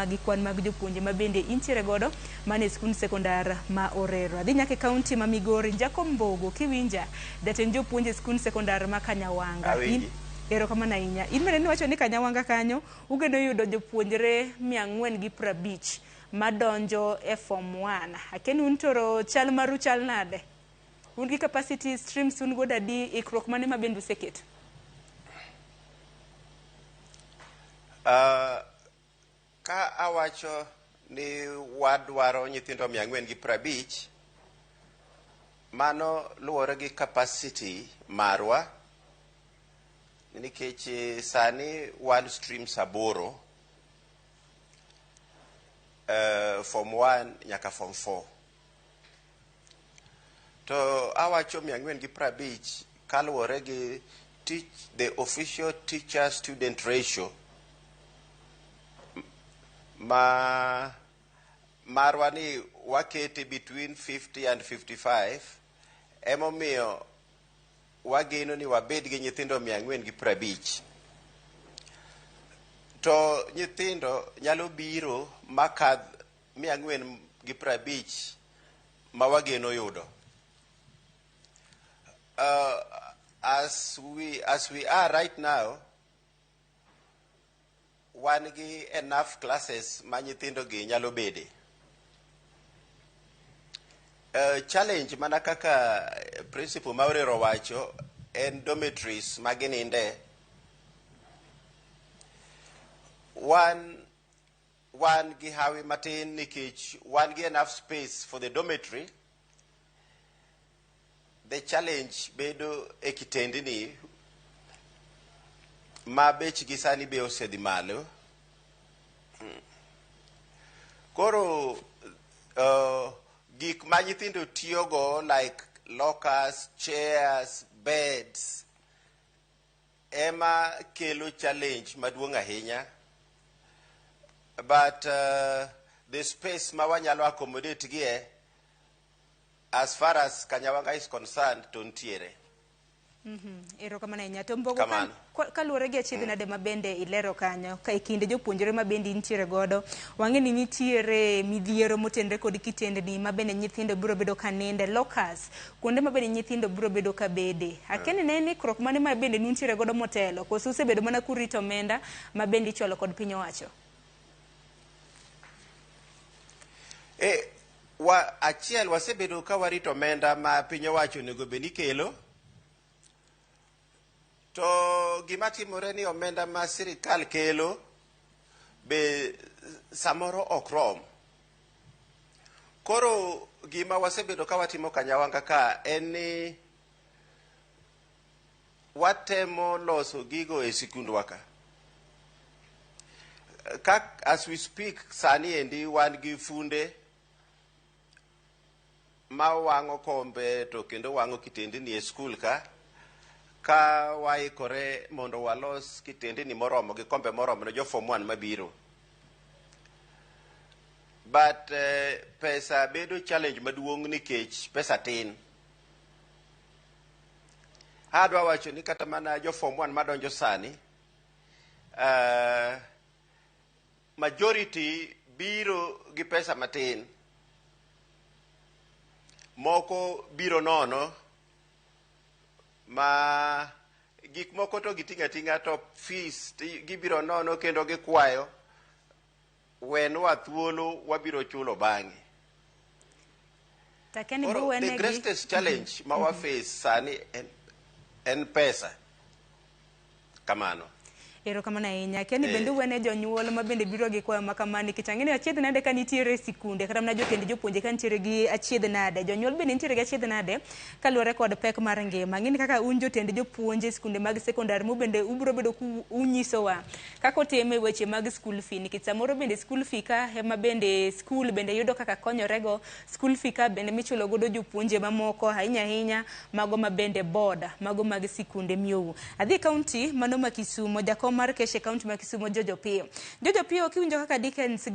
gi kwan mag jopuonje ma bende intiere godo mane skul sekondar ma Orero. Adhi nyaka kaunti ma Migori, Mbogo kiwinja jatend jopuonje skul sekondar ma Kanyawanga. Erokamano ahinya. In bende niwacho ni Kanyawanga kanyo ugeno yudo jopuonjre 450 madonjo e form 1. Aken un toro chal maru chal nade? Un gi capacity streams un godo adi ikruok mane ma bende useketo? Ka awacho ni wadwaro nyithindo 450, mano luwore gi capacity marwa, nikech sani wan streams aboro, form 1 nyaka form 4. To awacho 450 kaluwore gi the official teacher student ratio marwa ni wakete between 50 and 55, emomiyo wageno ni wabed gi nyithindo 450. To nyithindo nyalo biro makadh 450 ma wageno yudo. As we are right now, wan gi enough classes ma nyithindo gi nyalo bede. Challenge mana kaka principal ma Orero wacho en dormitories ma gininde. Wan gi hawi matin nikech wan gi enough space for the dormitory. The challenge bedo e kitendni ma bechgi sani be osedhi malo. Koro gik ma nyithindo tiyogo like lockers, chairs, beds ema kelo challenge maduong' ahinya. But the space ma wanyalo accommodate gie, as far as Kanyawanga is concerned, to ntiere. Erokamano ahinya. To Mbogo kaluwore gi achiedh nade ma bende ilero kanyo ka ikinde jopuonjre ma bende intiere godo, wang'e ni nitiere midhiero motenre kod kitendni ma bende nyithindo biro bedo ka ninde, lockers, kuonde ma bende nyithindo biro bedo ka bede. Aken ne ni ikruok mane ma bende nuntiere godo motelo, koso usebedo mana kurito omenda ma bende icholo kod piny owacho? Achiel wasebedo ka warito omenda ma piny owacho onego bed ni kelo. To gima timore ni omenda ma sirikal kelo be samoro ok rom. Koro gima wasebedo ka watimo Kanyawanga ka en ni watemo loso gigo e sikundwa ka. As we speak, sani endi wan gi funde ma wang'o kombe to kendo wang'o kitendni e skul ka waikore mondo walos kitendni moromo gi kombe moromo ne jo form 1 mabiro. But pesa bedo challenge maduong' nikech pesa tin. Adwa wacho ni kata mana jo form 1 madonjo sani, majority biro gi pesa matin. Moko biro nono, ma gik moko to gitinga tinga to fees gibiro nono kendo gikwayo wenwa thuolo wabiro chulo bang'e. The greatest challenge ma wa face sani en pesa. Kamano. Erokamano ahinya. Keni bende wene jonyuol ma bende biro gi kwayo makamani kitang'eni achiedh nade ka nitiere sikunde kata mana jotend jopuonje ka nitiere gi achiedh nade, jonyuol bende nitiere gi achiedh nade kaluwore kod pek mar ngima. Ng'eni kaka un jotend jopuonje sikunde mag sekondar mu bende ubiro bedo unyisowa kaka otime weche mag school fee, nikech samoro bende school fee ka ema bende skul bende yudo kaka konyorego, school fee ka bende michulo godo jopuonje mamoko ahinya ahinya mago ma bende board mago mag sikunde miyowu. Adhi kaunti mano ma Kisumo, jakom mar keshe kaunti ma Kisumo Jopuonjre kiwinjo kaka Dickens